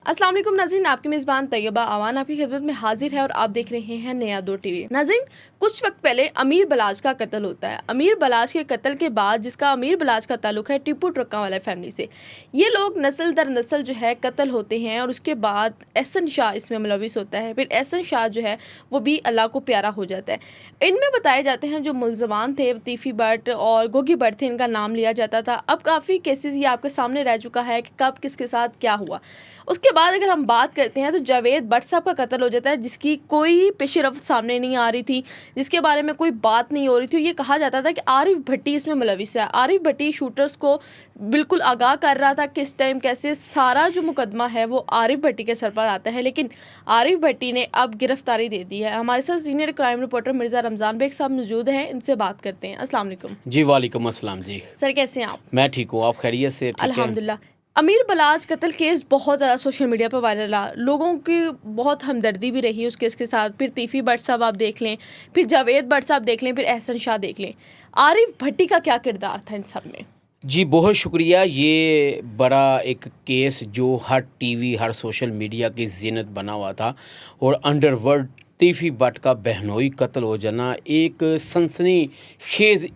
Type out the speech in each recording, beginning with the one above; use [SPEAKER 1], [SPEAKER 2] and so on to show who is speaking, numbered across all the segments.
[SPEAKER 1] अस्सलाम वालेकुम नाज़रीन, आपकी मेज़बान तैयबा आवान आपकी खिदमत में हाजिर है और आप देख रहे हैं नया दौर टीवी। नाज़रीन, कुछ वक्त पहले अमीर बलाज का कत्ल होता है। अमीर बलाज के कत्ल के बाद, जिसका अमीर बलाज का ताल्लुक है टीपू ट्रक्का वाला फैमिली से, ये लोग नस्ल दर नस्ल जो है कत्ल होते हैं और उसके बाद एहसन शाह इसमें मुलविस होता है। फिर एहसन शाह जो है वो भी अल्लाह को प्यारा हो जाता है। इनमें बताए जाते हैं जो मुलजमान थे तीफ़ी भट्ट और गोगी भट्ट थे, इनका नाम लिया जाता था। अब काफ़ी केसेस ये आपके सामने रह चुका है कि कब किसके साथ क्या हुआ। उसके बाद अगर हम बात करते हैं तो जावेद भट्ट साहब का कत्ल हो जाता है, जिसकी कोई पेशरफ्त सामने नहीं आ रही थी, जिसके बारे में कोई बात नहीं हो रही थी। ये कहा जाता था कि आरिफ भट्टी इसमें मुलविस है। आरिफ भट्टी शूटर्स को बिल्कुल आगाह कर रहा था किस टाइम कैसे सारा जो मुकदमा है वो आरिफ भट्टी के सर पर आता है, लेकिन आरिफ भट्टी ने अब गिरफ्तारी दे दी है। हमारे साथ senior crime reporter Mirza Ramzan Beg साहब मौजूद हैं, इनसे बात करते हैं। अस्सलाम वालेकुम।
[SPEAKER 2] जी वालेकुम अस्सलाम। जी
[SPEAKER 1] सर, कैसे हैं आप?
[SPEAKER 2] मैं ठीक हूँ, आप खैरियत से? ठीक है
[SPEAKER 1] अल्हम्दुलिल्लाह। अमीर बलाज कत्ल केस बहुत ज़्यादा सोशल मीडिया पर वायरल रहा, लोगों की बहुत हमदर्दी भी रही उस केस के साथ। फिर तीफ़ी भट्ट साहब आप देख लें, फिर जावेद भट्ट साहब देख लें, फिर एहसन शाह देख लें। आरिफ भट्टी का क्या किरदार था इन सब में?
[SPEAKER 2] जी बहुत शुक्रिया। ये बड़ा एक केस जो हर टीवी हर सोशल मीडिया की ज़ीनत बना हुआ था और अंडरवर्ल्ड तीफ़ी भट्ट का बहनोई कत्ल हो जाना एक सनसनीखेज़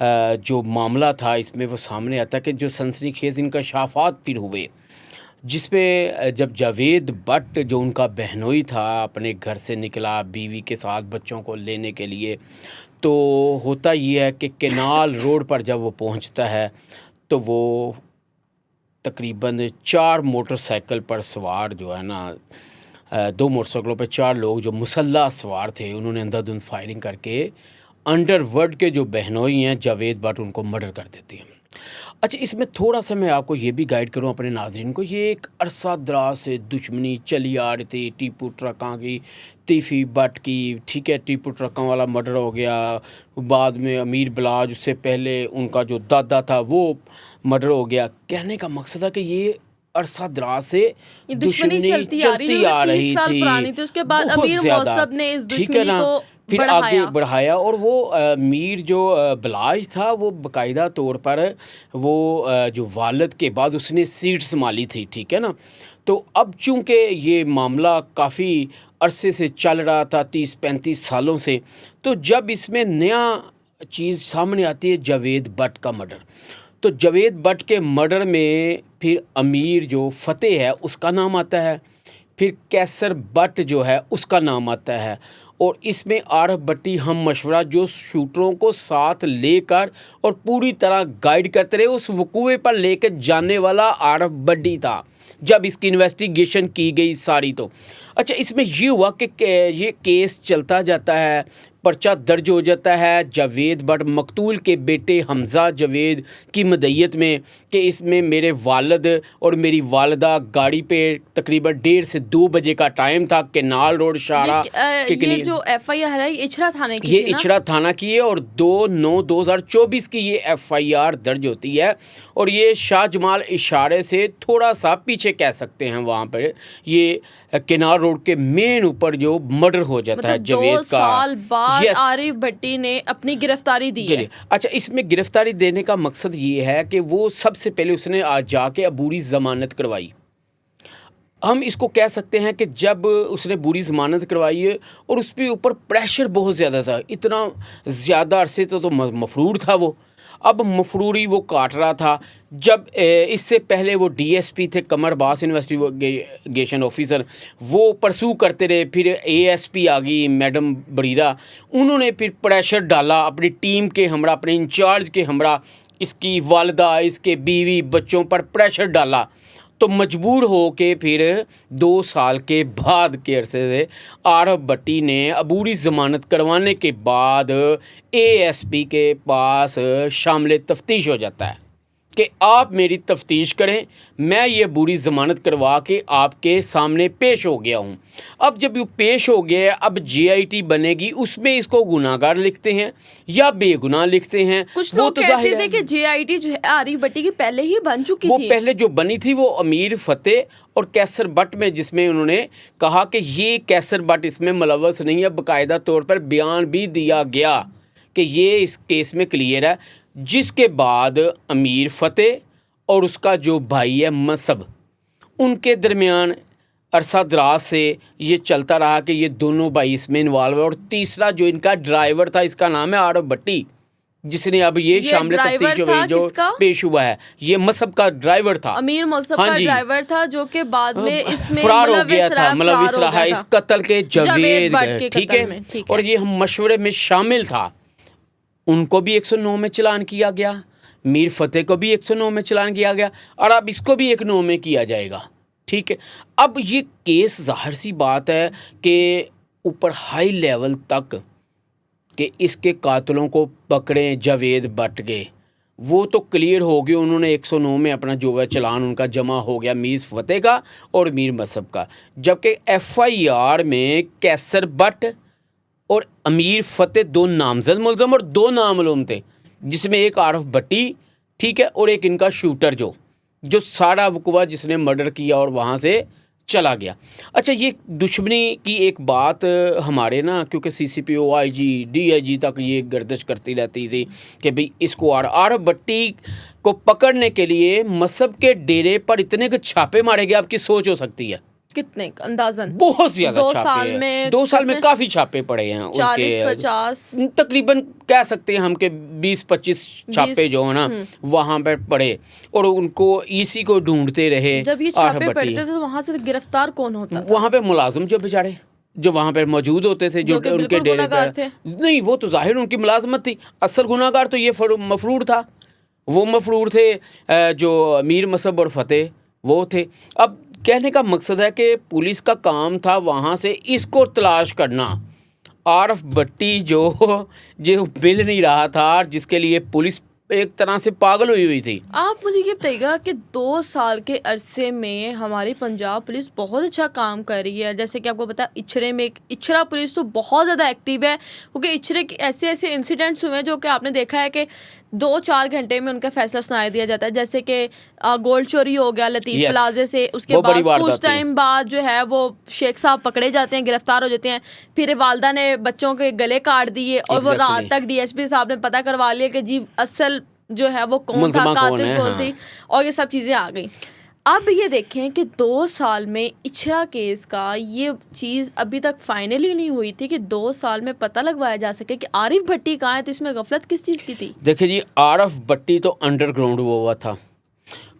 [SPEAKER 2] जो मामला था, इसमें वो सामने आता कि जो सनसनीखेज़ इंकशाफात फिर हुए, जिसमें जब जावेद भट्ट जो उनका बहनोई था अपने घर से निकला बीवी के साथ बच्चों को लेने के लिए, तो होता ये है कि केनाल रोड पर जब वो पहुंचता है तो वो तकरीबन 4 मोटरसाइकिल पर सवार जो है ना, 2 मोटरसाइकिलों पर 4 लोग जो मुसल्लह सवार थे, उन्होंने अंधाधुंध फायरिंग करके अंडरवर्ल्ड के जो बहनोई हैं जावेद भट्ट, उनको मर्डर कर देती हैं। अच्छा, इसमें थोड़ा सा मैं आपको ये भी गाइड करूँ अपने नाज़रीन को। ये एक अरसा दराज से दुश्मनी चली आ रही थी टीपू ट्रक्का की, तीफ़ी भट्ट की। ठीक है, टीपू ट्रक्का वाला मर्डर हो गया, बाद में अमीर बलाज, उससे पहले उनका जो दादा था वो मर्डर हो गया। कहने का मकसद है कि ये अरसा दराज से दुश्मनी चलती आ रही थी,
[SPEAKER 1] उसके बाद अमीर मौसम ने इस दुश्मनी को
[SPEAKER 2] फिर आगे बढ़ाया और वो मीर जो बलाज था वो बाकायदा तौर पर वो जो वालिद के बाद उसने सीट संभाली थी। ठीक है ना, तो अब चूँकि ये मामला काफ़ी अरसे से चल रहा था, 30-35 सालों से, तो जब इसमें नया चीज़ सामने आती है जावेद भट्ट का मर्डर, तो जावेद भट्ट के मर्डर में फिर अमीर जो फ़तेह है उसका नाम आता है, फिर कैसर भट्ट जो है उसका नाम आता है, और इसमें आरिफ भट्टी हम मशवरा जो शूटरों को साथ लेकर और पूरी तरह गाइड करते रहे, उस वकूए पर लेकर जाने वाला आरिफ भट्टी था जब इसकी इन्वेस्टिगेशन की गई सारी। तो अच्छा, इसमें ये हुआ कि ये केस चलता जाता है, पर्चा दर्ज हो जाता है जावेद भट्ट मकतूल के बेटे हमज़ा जावेद की मदय्यत में कि इसमें मेरे वालिद और मेरी वालिदा गाड़ी पे तकरीबन 1:30 से 2 बजे का टाइम था, केनाल रोड शारा
[SPEAKER 1] ये जो FIR है ये इचरा थाने की,
[SPEAKER 2] ये इचरा थाना की है और 2/9/2024 की ये FIR दर्ज होती है। और ये शाह जमाल इशारे से थोड़ा सा पीछे कह सकते हैं, वहाँ पर ये केनाल रोड के मेन ऊपर जो मर्डर हो जाता है जावेद का।
[SPEAKER 1] 2 साल बाद आरिफ भट्टी ने अपनी गिरफ्तारी दी है।
[SPEAKER 2] अच्छा, इसमें गिरफ्तारी देने का मकसद ये है कि वो सबसे पहले उसने आज जाके अबूरी ज़मानत करवाई। हम इसको कह सकते हैं कि जब उसने बुरी ज़मानत करवाई है और उस पर ऊपर प्रेशर बहुत ज़्यादा था, इतना ज़्यादा अरसे तो मफरूर था वो, अब मफरूरी वो काट रहा था। जब इससे पहले वो DSP थे कमर बास इन्वेस्टिगेशन ऑफिसर, वो परसू करते रहे, फिर ASP आ गई मैडम बरीरा, उन्होंने फिर प्रेशर डाला अपनी टीम के हमरा, अपने इंचार्ज के हमरा, इसकी वालिदा इसके बीवी बच्चों पर प्रेशर डाला, तो मजबूर हो के फिर 2 साल के बाद के अरसे से आरिफ भट्टी ने अबूरी ज़मानत करवाने के बाद ASP के पास शामिल तफ्तीश हो जाता है कि आप मेरी तफ्तीश करें, मैं ये बुरी ज़मानत करवा के आपके सामने पेश हो गया हूँ। अब जब ये पेश हो गया, अब JIT बनेगी, उसमें इसको गुनाहगार लिखते हैं या बेगुनाह लिखते हैं।
[SPEAKER 1] कुछ लोग तो कहते थे कि JIT जो है आरिफ भट्टी की पहले ही बन चुकी थी।
[SPEAKER 2] वो पहले जो बनी थी वो अमीर फ़तेह और कैसर भट्ट में, जिसमें उन्होंने कहा कि ये कैसर भट्ट इसमें मुलव्वस नहीं है, बाकायदा तौर पर बयान भी दिया गया कि ये इस केस में क्लियर है। जिसके बाद अमीर फ़तेह और उसका जो भाई है मसब, उनके दरमियान अरसा दराज से ये चलता रहा कि ये दोनों भाई इसमें इन्वॉल्व है। और तीसरा जो इनका ड्राइवर था, इसका नाम है आरव भट्टी, जिसने अब ये शामिल तफ्तीश जो पेश हुआ है, ये मसब का ड्राइवर था,
[SPEAKER 1] अमीर मसब का ड्राइवर था, जो कि बाद में इसमें
[SPEAKER 2] फरार हो गया था, मुलविस रहा इस कत्ल के जावेद, ठीक है। और ये मशवरे में शामिल था। उनको भी 109 में चलान किया गया, मीर फतेह को भी 109 में चलान किया गया, और अब इसको भी 109 में किया जाएगा, ठीक है। अब ये केस जाहिर सी बात है कि ऊपर हाई लेवल तक कि इसके कातलों को पकड़ें, जावेद भट्ट के, वो तो क्लियर हो गए। उन्होंने 109 में अपना जो है चलान उनका जमा हो गया, मीर फतेह का और मीर मसब का। जबकि FIR में कैसर भट्ट और अमीर फतेह 2 नामजद मुलज़म और 2 नामालूम थे, जिसमें एक आरफ भट्टी, ठीक है, और एक इनका शूटर जो सारा वक़्वा जिसने मर्डर किया और वहाँ से चला गया। अच्छा, ये दुश्मनी की एक बात हमारे ना, क्योंकि CCPO, IG, DIG तक ये गर्दिश करती रहती थी कि भाई इसको आरफ भट्टी को पकड़ने के लिए मसब के डेरे पर इतने के छापे मारे गए, आपकी सोच हो सकती है
[SPEAKER 1] कितने अंदाजन?
[SPEAKER 2] बहुत ज्यादा 2 साल में काफी छापे पड़े हैं,
[SPEAKER 1] 40-50
[SPEAKER 2] तकरीबन कह सकते हैं हम के 20-25 छापे जो है ना वहाँ पर पड़े, और उनको इसी को ढूंढते रहे।
[SPEAKER 1] जब ये छापे पड़ते थे तो वहाँ से गिरफ्तार कौन होता था?
[SPEAKER 2] वहाँ पे मुलाजिम जो बेचारे जो वहाँ पर मौजूद होते थे, जो उनके डेरे पर नहीं, वो तो जाहिर उनकी मुलाजमत थी। असल गुनाहगार तो ये मफरूर था, वो मफरूर थे जो मीर मसब और फतेह वो थे। अब कहने का मकसद है कि पुलिस का काम था वहाँ से इसको तलाश करना। आरफ भट्टी जो मिल नहीं रहा था, जिसके लिए पुलिस एक तरह से पागल हुई थी।
[SPEAKER 1] आप मुझे ये बताइएगा कि 2 साल के अरसे में हमारी पंजाब पुलिस बहुत अच्छा काम कर रही है। जैसे कि आपको पता है इचरे में इचरा पुलिस तो बहुत ज़्यादा एक्टिव है, क्योंकि इचरे के ऐसे इंसिडेंट्स हुए हैं जो कि आपने देखा है कि 2-4 घंटे में उनका फैसला सुनाया दिया जाता है। जैसे कि गोल्ड चोरी हो गया लतीफ़ प्लाजे से, उसके बाद कुछ टाइम बाद जो है वो शेख साहब पकड़े जाते हैं, गिरफ्तार हो जाते हैं। फिर वालदा ने बच्चों के गले काट दिए और वो रात तक DSP साहब ने पता करवा लिया कि जी असल जो है वो कौन था, कातिल कौन थी, और ये सब चीज़ें आ गई। अब ये देखें कि 2 साल में इचरा केस का ये चीज़ अभी तक फाइनली नहीं हुई थी कि 2 साल में पता लगवाया जा सके कि आरिफ भट्टी कहाँ है, तो इसमें गफलत किस चीज़ की थी?
[SPEAKER 2] देखिए जी, आरिफ भट्टी तो अंडरग्राउंड हुआ था।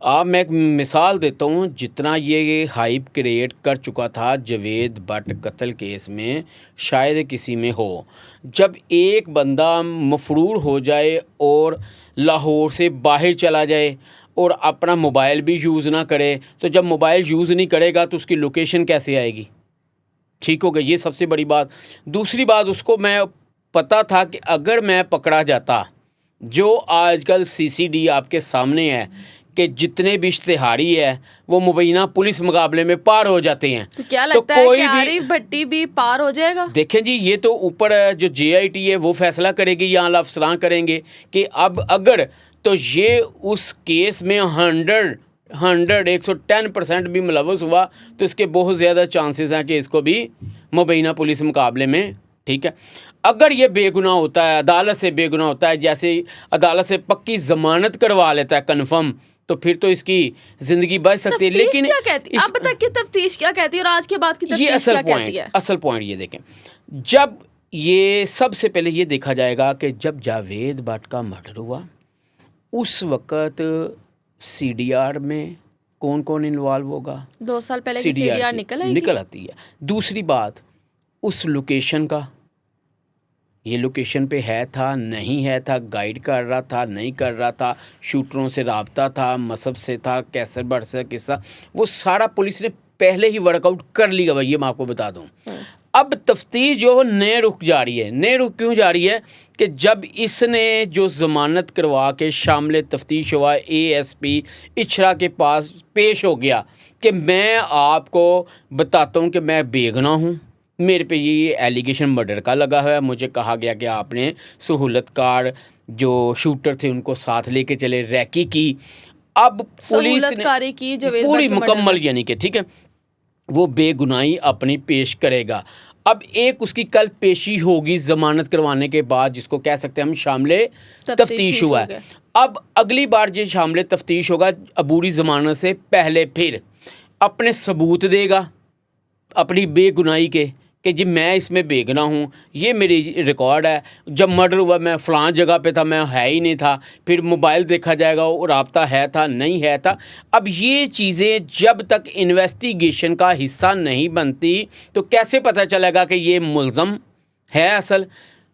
[SPEAKER 2] अब मैं एक मिसाल देता हूँ, जितना ये हाइप क्रिएट कर चुका था जावेद भट्ट कत्ल केस में, शायद किसी में हो। जब एक बंदा मफरूर हो जाए और लाहौर से बाहर चला जाए और अपना मोबाइल भी यूज़ ना करे, तो जब मोबाइल यूज़ नहीं करेगा तो उसकी लोकेशन कैसे आएगी? ठीक हो गया, ये सबसे बड़ी बात। दूसरी बात, उसको मैं पता था कि अगर मैं पकड़ा जाता, जो आजकल CCD आपके सामने है कि जितने भी इश्तिहारी है वो मुबैना पुलिस मुकाबले में पार हो जाते हैं।
[SPEAKER 1] तो क्या लगता है कि आरिफ भट्टी भी पार हो जाएगा? देखें
[SPEAKER 2] जी, ये तो ऊपर जो JIT है वो फैसला करेगी या आला अफसरान करेंगे कि अब अगर तो ये उस केस में 110% भी मुलव्वस हुआ तो इसके बहुत ज़्यादा चांसेस हैं कि इसको भी मुबैना पुलिस मुकाबले में, ठीक है। अगर ये बेगुनाह होता है, अदालत से बेगुनाह होता है, जैसे अदालत से पक्की ज़मानत करवा लेता है कन्फर्म, तो फिर तो इसकी ज़िंदगी बच सकती है। लेकिन
[SPEAKER 1] क्या कहती है, आप बताइए कि तफ्तीश क्या कहती है और आज के बाद की तफ्तीश क्या कहती है?
[SPEAKER 2] असल पॉइंट ये देखें, जब ये सबसे पहले ये देखा जाएगा कि जब जावेद भट्ट का मर्डर हुआ उस वक़्त CDR में कौन कौन इन्वॉल्व होगा?
[SPEAKER 1] 2 साल पहले की CDR निकल
[SPEAKER 2] आती है। दूसरी बात, उस लोकेशन का, ये लोकेशन पे है था नहीं है था, गाइड कर रहा था नहीं कर रहा था, शूटरों से राब्ता था, मसब से था, कैसर भट्ट से किस्सा, वो सारा पुलिस ने पहले ही वर्कआउट कर लिया भाई, ये मैं आपको बता दूं। अब तफ्तीश जो नए रुख जा रही है। नए रुख क्यों जा रही है कि जब इसने जो ज़मानत करवा के शामिल तफ्तीश हुआ ASP इचरा के पास पेश हो गया कि मैं आपको बताता हूँ कि मैं बेगुनाह हूँ, मेरे पे ये एलिगेशन मर्डर का लगा हुआ है, मुझे कहा गया कि आपने सहूलतकार जो शूटर थे उनको साथ लेके चले, रैकी की। अब पुलिस ने पूरी मुकम्मल, यानी कि ठीक है, वो बेगुनाही अपनी पेश करेगा। अब एक उसकी कल पेशी होगी ज़मानत करवाने के बाद, जिसको कह सकते हैं हम शामिल तफ्तीश हुआ है। अब अगली बार जो शामिल तफ्तीश होगा अबूरी ज़मानत से पहले, फिर अपने सबूत देगा अपनी बेगुनाही के कि जी मैं इसमें बेगुनाह हूँ, ये मेरी रिकॉर्ड है, जब मर्डर हुआ मैं फ़लाँ जगह पे था, मैं है ही नहीं था, फिर मोबाइल देखा जाएगा वो राब्ता है था नहीं है था। अब ये चीज़ें जब तक इन्वेस्टिगेशन का हिस्सा नहीं बनती तो कैसे पता चलेगा कि ये मुल्ज़म है असल,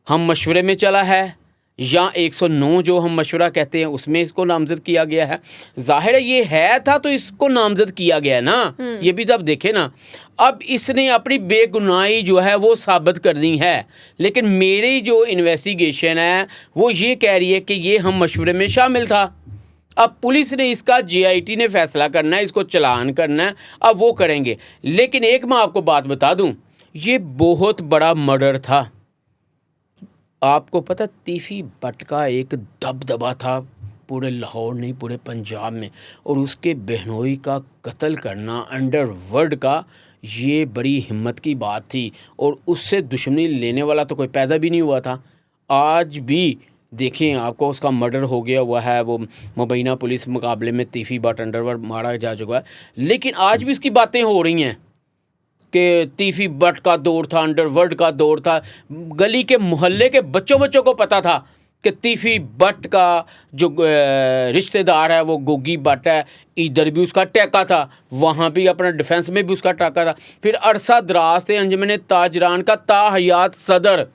[SPEAKER 2] हम मशवरे में चला है या 109 जो हम मशवरा कहते हैं उसमें इसको नामज़द किया गया है। ज़ाहिर है ये है था तो इसको नामज़द किया गया ना, ये भी जब देखे ना। अब इसने अपनी बेगुनाही जो है वो साबित करनी है, लेकिन मेरी जो इन्वेस्टिगेशन है वो ये कह रही है कि ये हम मशवरे में शामिल था। अब पुलिस ने इसका JIT ने फ़ैसला करना है, इसको चलान करना है, अब वो करेंगे। लेकिन एक मैं आपको बात बता दूं, ये बहुत बड़ा मर्डर था। आपको पता तीफी भट्ट का एक दबदबा था पूरे लाहौर नहीं पूरे पंजाब में, और उसके बहनोई का कत्ल करना अंडरवर्ल्ड का ये बड़ी हिम्मत की बात थी, और उससे दुश्मनी लेने वाला तो कोई पैदा भी नहीं हुआ था। आज भी देखें आपको उसका मर्डर हो गया हुआ है, वो मुबैना पुलिस मुकाबले में तीफी भट्ट अंडरवर्ल्ड मारा जा चुका है, लेकिन आज भी उसकी बातें हो रही हैं कि तीफी भट्ट का दौर था, अंडरवर्ल्ड का दौर था। गली के मोहल्ले के बच्चों को पता था कि तीफी भट्ट का जो रिश्तेदार है वो गोगी भट्ट है, इधर भी उसका टैका था, वहाँ भी अपना डिफेंस में भी उसका टाका था। फिर अरसा दराज से अंजुमन ताजरान का ताहयात सदर,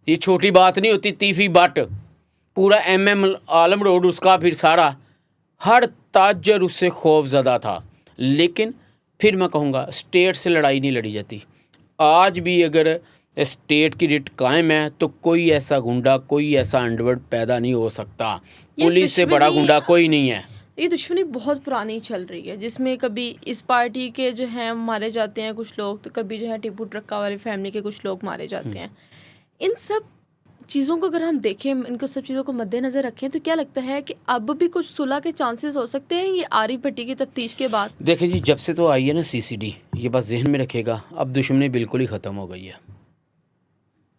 [SPEAKER 2] ये छोटी बात नहीं होती। तीफी भट्ट पूरा MM आलम रोड उसका, फिर सारा हर ताजर उससे खौफज़दा था। लेकिन फिर मैं कहूँगा स्टेट से लड़ाई नहीं लड़ी जाती। आज भी अगर स्टेट की रिट कायम है तो कोई ऐसा गुंडा, कोई ऐसा अंडरवर्ल्ड पैदा नहीं हो सकता। पुलिस से बड़ा गुंडा कोई नहीं है।
[SPEAKER 1] ये दुश्मनी बहुत पुरानी चल रही है, जिसमें कभी इस पार्टी के जो हैं मारे जाते हैं कुछ लोग, तो कभी जो है टीपू ट्रक्का वाली फैमिली के कुछ लोग मारे जाते हैं। इन सब चीज़ों को अगर हम देखें, इनको सब चीज़ों को मद्देनज़र रखें, तो क्या लगता है कि अब भी कुछ सुलह के चांसेस हो सकते हैं ये आरिफ भट्टी की तफ्तीश के बाद?
[SPEAKER 2] देखिए जी, जब से तो आई है ना CCD, ये बात जहन में रखेगा, अब दुश्मनी बिल्कुल ही ख़त्म हो गई है।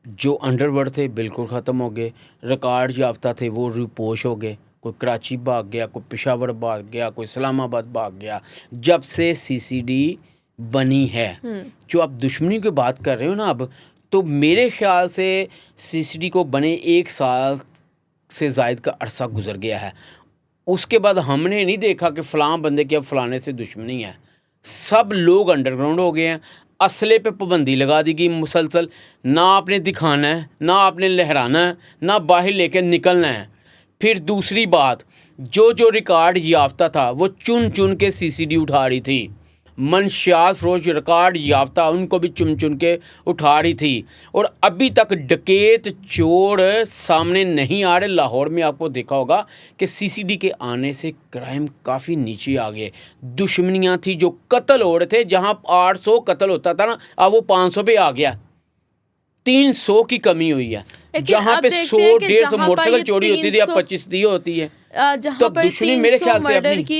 [SPEAKER 2] जो अंडरवर्ल्ड थे बिल्कुल ख़त्म हो गए, रिकॉर्ड याफ्ता थे वो रिपोश हो गए, कोई कराची भाग गया, कोई पेशावर भाग गया, कोई इस्लामाबाद भाग गया। जब से CCD बनी है, जो आप दुश्मनी की बात कर रहे हो ना, अब तो मेरे ख्याल से CCD को बने 1 साल से ज़ायद का अरसा गुजर गया है। उसके बाद हमने नहीं देखा कि फ़लाँ बंदे की अब फ़लाने से दुश्मनी है। सब लोग अंडरग्राउंड हो गए हैं, असले पे पाबंदी लगा दी गई मुसलसल, ना आपने दिखाना है, ना आपने लहराना है, ना बाहर लेकर निकलना है। फिर दूसरी बात, जो रिकॉर्ड याफ्ता था वो चुन चुन के CCD उठा रही थी। मनशियात फरोश रिकॉर्ड याफ्ता उनको भी चुन चुन के उठा रही थी, और अभी तक डकैत चोर सामने नहीं आ रहे। लाहौर में आपको देखा होगा कि CCD के आने से क्राइम काफ़ी नीचे आ गए। दुश्मनियाँ थी, जो कत्ल हो रहे थे, जहाँ 800 कत्ल होता था ना, अब वो 500 पे आ गया। 300 की कमी हुई है। जहाँ पे 100-150 मोटरसाइकिल चोरी होती थी, अब 25-30 होती है।
[SPEAKER 1] जहाँ पर 300 मर्डर की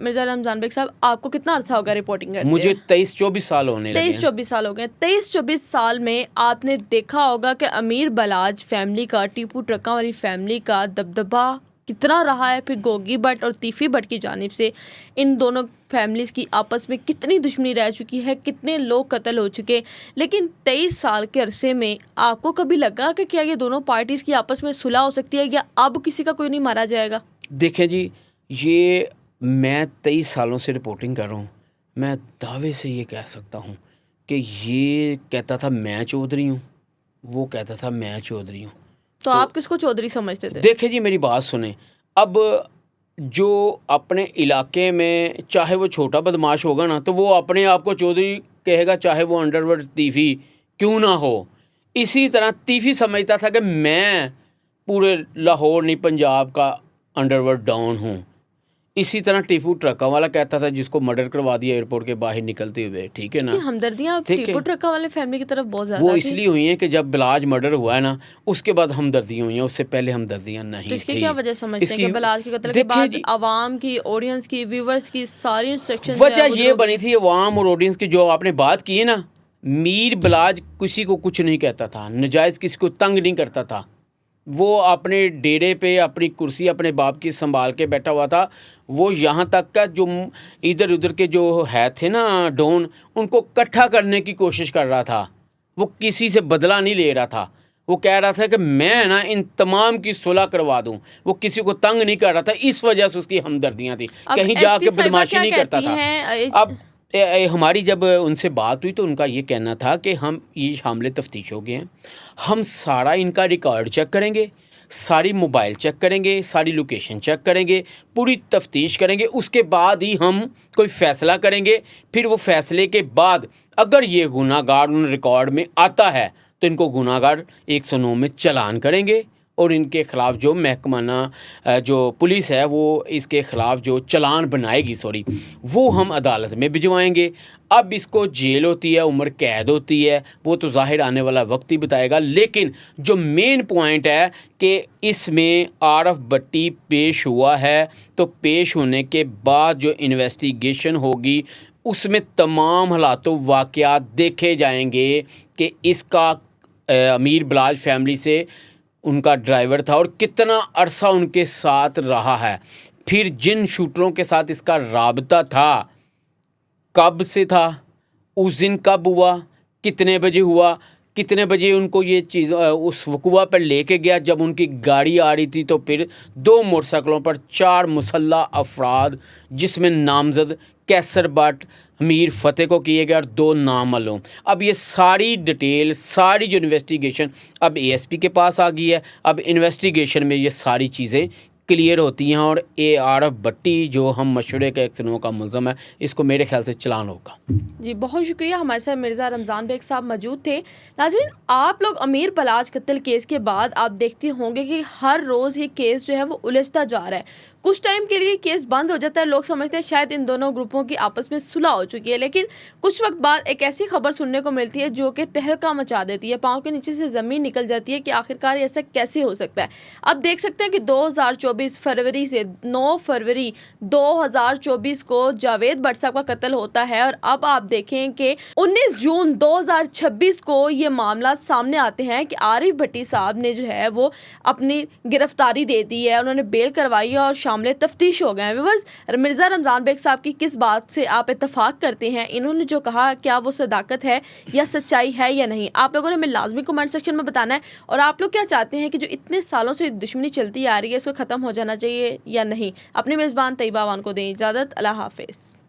[SPEAKER 1] मिर्जा रमजान बेग साहब, आपको कितना अर्सा होगा रिपोर्टिंग करते?
[SPEAKER 2] मुझे 23-24 साल होने लगे।
[SPEAKER 1] 23-24 साल हो गए। 23-24 साल में आपने देखा होगा कि अमीर बलाज फैमिली का, टीपू ट्रक्का वाली फैमिली का दबदबा कितना रहा है। फिर गोगी भट्ट और तीफी भट्ट की जानिब से इन दोनों फैमिलीज़ की आपस में कितनी दुश्मनी रह चुकी है, कितने लोग कत्ल हो चुके। लेकिन 23 साल के अरसे में आपको कभी लगा कि क्या ये दोनों पार्टीज़ की आपस में सुलह हो सकती है, या अब किसी का कोई नहीं मारा जाएगा?
[SPEAKER 2] देखें जी, ये मैं 23 सालों से रिपोर्टिंग कर रहा हूँ, मैं दावे से ये कह सकता हूँ कि ये कहता था मैं चौधरी हूँ, वो कहता था मैं चौधरी हूँ।
[SPEAKER 1] तो आप किसको चौधरी समझते थे?
[SPEAKER 2] देखें जी, मेरी बात सुने। अब जो अपने इलाके में चाहे वो छोटा बदमाश होगा ना, तो वो अपने आप को चौधरी कहेगा, चाहे वो अंडरवर्ल्ड तीफी क्यों ना हो। इसी तरह तीफी समझता था कि मैं पूरे लाहौर नहीं पंजाब का अंडरवर्ल्ड डॉन हूँ। इसी तरह टीपू ट्रक्का वाला कहता था, जिसको मर्डर करवा दिया एयरपोर्ट के बाहर निकलते हुए, ठीक है ना।
[SPEAKER 1] हमदर्दियाँ टीपू ट्रक्का वाले फैमिली की तरफ बहुत ज़्यादा
[SPEAKER 2] वो इसलिए हुई हैं कि जब बलाज मर्डर हुआ है ना, उसके बाद हमदर्दियाँ हुई हैं, उससे पहले हमदर्दियाँ नहीं थी।
[SPEAKER 1] इसकी क्या वजह समझते हैं कि बलाज के कत्ल के बाद आवाम की, ऑडियंस की, व्यूवर्स की सारी इंस्ट्रक्शंस
[SPEAKER 2] वजह ये बनी थी आवाम और ऑडियंस की, जो आपने बात की है ना। मीर बलाज किसी को कुछ नहीं कहता था, नजायज़ किसी को तंग नहीं करता था, वो अपने डेरे पे अपनी कुर्सी अपने बाप की संभाल के बैठा हुआ था। वो यहाँ तक का जो इधर उधर के जो है थे ना डॉन, उनको इकट्ठा करने की कोशिश कर रहा था। वो किसी से बदला नहीं ले रहा था। वो कह रहा था कि मैं ना इन तमाम की सुलह करवा दूं। वो किसी को तंग नहीं कर रहा था, इस वजह से उसकी हमदर्दियां थी।
[SPEAKER 1] अब
[SPEAKER 2] कहीं
[SPEAKER 1] एसपी
[SPEAKER 2] जाके
[SPEAKER 1] साहिबा
[SPEAKER 2] बदमाशी
[SPEAKER 1] क्या
[SPEAKER 2] नहीं करता
[SPEAKER 1] कहती
[SPEAKER 2] था।
[SPEAKER 1] हैं?
[SPEAKER 2] अब हमारी जब उनसे बात हुई तो उनका ये कहना था कि हम ये हामले तफ्तीश हो गए हैं, हम सारा इनका रिकॉर्ड चेक करेंगे, सारी मोबाइल चेक करेंगे, सारी लोकेशन चेक करेंगे, पूरी तफ्तीश करेंगे, उसके बाद ही हम कोई फ़ैसला करेंगे। फिर वो फैसले के बाद अगर ये गुनाहगार उन रिकॉर्ड में आता है तो इनको गुनाहगार 109 में चालान करेंगे और इनके ख़िलाफ़ जो महकमाना जो पुलिस है वो इसके ख़िलाफ़ जो चालान बनाएगी वो हम अदालत में भिजवाएंगे। अब इसको जेल होती है, उम्र कैद होती है, वो तो ज़ाहिर आने वाला वक्त ही बताएगा। लेकिन जो मेन पॉइंट है कि इसमें आरफ भट्टी पेश हुआ है, तो पेश होने के बाद जो इन्वेस्टिगेशन होगी उसमें तमाम हालातों वाक़यात देखे जाएंगे कि इसका अमीर बलाज फैमिली से उनका ड्राइवर था और कितना अरसा उनके साथ रहा है, फिर जिन शूटरों के साथ इसका राबता था, कब से था, उस दिन कब हुआ, कितने बजे हुआ, कितने बजे उनको ये चीज़ उस वकूआ पर लेके गया। जब उनकी गाड़ी आ रही थी तो फिर 2 मोटरसाइकिलों पर 4 मुसल्लह अफराद जिसमें नामजद कैसर बट मीर फ़तेह को किए गए और 2 नामालूम। अब ये सारी डिटेल, सारी जो इन्वेस्टिगेशन अब एएसपी के पास आ गई है। अब इन्वेस्टिगेशन में ये सारी चीज़ें क्लियर होती हैं और आरफ भट्टी जो हम मशवरे का 109 का मुलज़म है, इसको मेरे ख्याल से चालान होगा।
[SPEAKER 1] जी बहुत शुक्रिया। हमारे साथ मिर्ज़ा रमज़ान बेग साहब मौजूद थे। नाज़रीन, आप लोग अमीर बलाज कत्ल केस के बाद आप देखते होंगे कि हर रोज़ ही केस जो है वो उलझता जा रहा है। कुछ टाइम के लिए केस बंद हो जाता है, लोग समझते हैं शायद इन दोनों ग्रुपों की आपस में सुलह हो चुकी है, लेकिन कुछ वक्त बाद एक ऐसी खबर सुनने को मिलती है जो कि तहलका मचा देती है, पाँव के नीचे से ज़मीन निकल जाती है कि आखिरकार ऐसा कैसे हो सकता है। अब देख सकते हैं कि 2024 फरवरी से 9 फरवरी 2024 को जावेद भट्ट साहब का कत्ल होता है और अब आप देखें कि 19 जून 2026 को ये मामला सामने आते हैं कि आरिफ भट्टी साहब ने जो है वो अपनी गिरफ्तारी दे दी है, उन्होंने बेल करवाई है और शामिल तफ्तीश हो गए हैं। व्यूअर्स, मिर्ज़ा रमज़ान बेग साहब की किस बात से आप इत्तफाक करते हैं? इन्होंने जो कहा क्या वो सदाकत है या सच्चाई है या नहीं? आप लोगों ने हमें लाजमी कमेंट सेक्शन में बताना है। और आप लोग क्या चाहते हैं कि जो इतने सालों से दुश्मनी चलती आ रही है इसको ख़त्म हो जाना चाहिए या नहीं? अपने मेज़बान तैयबा अवान को दें इजाज़त। अल्लाह हाफ़िज़।